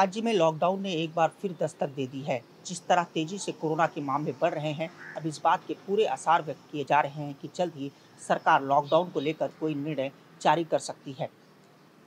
राज्य में लॉकडाउन ने एक बार फिर दस्तक दे दी है। जिस तरह तेजी से कोरोना के मामले बढ़ रहे हैं, अब इस बात के पूरे आसार व्यक्त किए जा रहे हैं कि जल्द ही सरकार लॉकडाउन को लेकर कोई निर्णय जारी कर सकती है।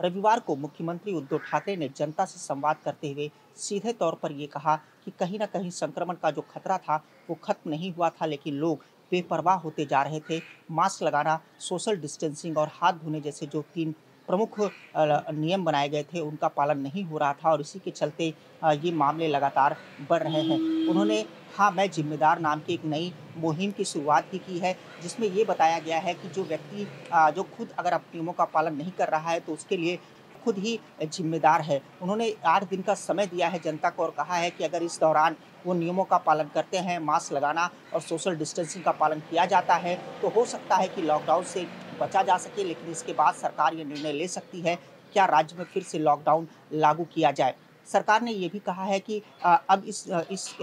रविवार को मुख्यमंत्री उद्धव ठाकरे ने जनता से संवाद करते हुए सीधे तौर पर ये कहा कि कहीं न कहीं संक्रमण का जो खतरा था, वो खत्म नहीं हुआ था, लेकिन लोग बेपरवाह होते जा रहे थे। मास्क लगाना, सोशल डिस्टेंसिंग और हाथ धोने जैसे जो 3 प्रमुख नियम बनाए गए थे, उनका पालन नहीं हो रहा था और इसी के चलते ये मामले लगातार बढ़ रहे हैं। उन्होंने हाँ, मैं ज़िम्मेदार नाम की एक नई मुहिम की शुरुआत भी की है, जिसमें ये बताया गया है कि जो व्यक्ति जो खुद अगर अब नियमों का पालन नहीं कर रहा है, तो उसके लिए खुद ही ज़िम्मेदार है। उन्होंने 8 दिन का समय दिया है जनता को और कहा है कि अगर इस दौरान वो नियमों का पालन करते हैं, मास्क लगाना और सोशल डिस्टेंसिंग का पालन किया जाता है, तो हो सकता है कि लॉकडाउन से बचा जा सके। लेकिन इसके बाद सरकार ये निर्णय ले सकती है, क्या राज्य में फिर से लॉकडाउन लागू किया जाए। सरकार ने ये भी कहा है कि अब इस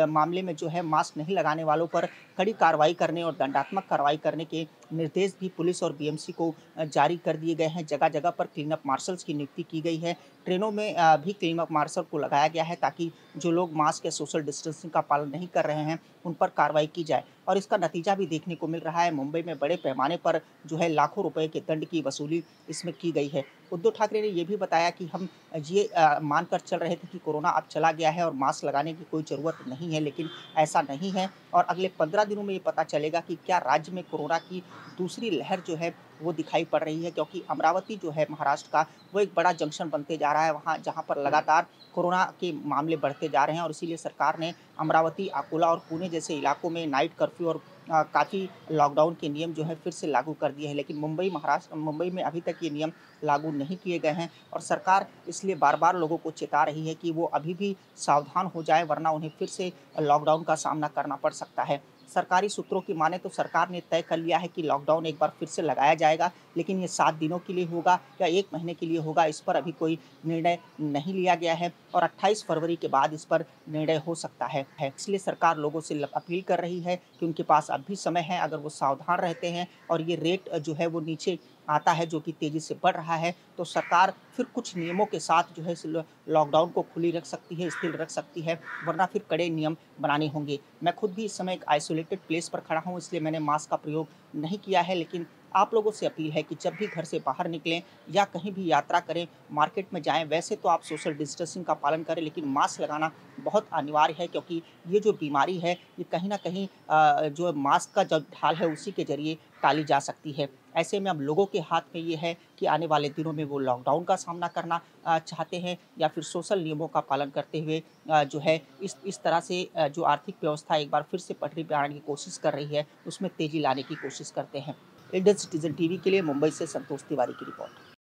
मामले में जो है मास्क नहीं लगाने वालों पर कड़ी कार्रवाई करने और दंडात्मक कार्रवाई करने के निर्देश भी पुलिस और बीएमसी को जारी कर दिए गए हैं। जगह-जगह पर क्लीनअप मार्शल्स की नियुक्ति की गई है। ट्रेनों में भी क्लीनअप मार्शल को लगाया गया है ताकि जो लोग मास्क या सोशल डिस्टेंसिंग का पालन नहीं कर रहे हैं, उन पर कार्रवाई की जाए। और इसका नतीजा भी देखने को मिल रहा है। मुंबई में बड़े पैमाने पर जो है लाखों रुपए के दंड की वसूली इसमें की गई है। उद्धव ठाकरे ने ये भी बताया कि हम ये मानकर चल रहे थे कि कोरोना अब चला गया है और मास्क लगाने की कोई ज़रूरत नहीं है, लेकिन ऐसा नहीं है और अगले 15 दिनों में ये पता चलेगा कि क्या राज्य में कोरोना की दूसरी लहर जो है वो दिखाई पड़ रही है, क्योंकि अमरावती जो है महाराष्ट्र का, वो एक बड़ा जंक्शन बनते जा रहा है वहाँ, जहाँ पर लगातार कोरोना के मामले बढ़ते जा रहे हैं और इसीलिए सरकार ने अमरावती, अकोला और पुणे जैसे इलाकों में नाइट कर्फ्यू और काफ़ी लॉकडाउन के नियम जो है फिर से लागू कर दिए हैं। लेकिन मुंबई में अभी तक ये नियम लागू नहीं किए गए हैं और सरकार इसलिए बार-बार लोगों को चेता रही है कि वो अभी भी सावधान हो जाएँ, वरना उन्हें फिर से लॉकडाउन का सामना करना पड़ सकता है। सरकारी सूत्रों की माने तो सरकार ने तय कर लिया है कि लॉकडाउन एक बार फिर से लगाया जाएगा, लेकिन ये 7 दिनों के लिए होगा या 1 महीने के लिए होगा, इस पर अभी कोई निर्णय नहीं लिया गया है और 28 फरवरी के बाद इस पर निर्णय हो सकता है। इसलिए सरकार लोगों से अपील कर रही है कि उनके पास अब भी समय है, अगर वो सावधान रहते हैं और ये रेट जो है वो नीचे आता है, जो कि तेज़ी से बढ़ रहा है, तो सरकार फिर कुछ नियमों के साथ जो है इस लॉकडाउन को खुली रख सकती है, स्थिर रख सकती है, वरना फिर कड़े नियम बनाने होंगे। मैं खुद भी इस समय एक आइसोलेटेड प्लेस पर खड़ा हूँ, इसलिए मैंने मास्क का प्रयोग नहीं किया है, लेकिन आप लोगों से अपील है कि जब भी घर से बाहर निकलें या कहीं भी यात्रा करें, मार्केट में जाएँ, वैसे तो आप सोशल डिस्टेंसिंग का पालन करें, लेकिन मास्क लगाना बहुत अनिवार्य है, क्योंकि ये जो बीमारी है, ये कहीं न कहीं जो मास्क का जो ढाल है, उसी के ज़रिए टाली जा सकती है। ऐसे में अब लोगों के हाथ में ये है कि आने वाले दिनों में वो लॉकडाउन का सामना करना चाहते हैं या फिर सोशल नियमों का पालन करते हुए जो है इस तरह से जो आर्थिक व्यवस्था एक बार फिर से पटरी पे आने की कोशिश कर रही है, उसमें तेज़ी लाने की कोशिश करते हैं। इंडियन सिटीज़न टीवी के लिए मुंबई से संतोष तिवारी की रिपोर्ट।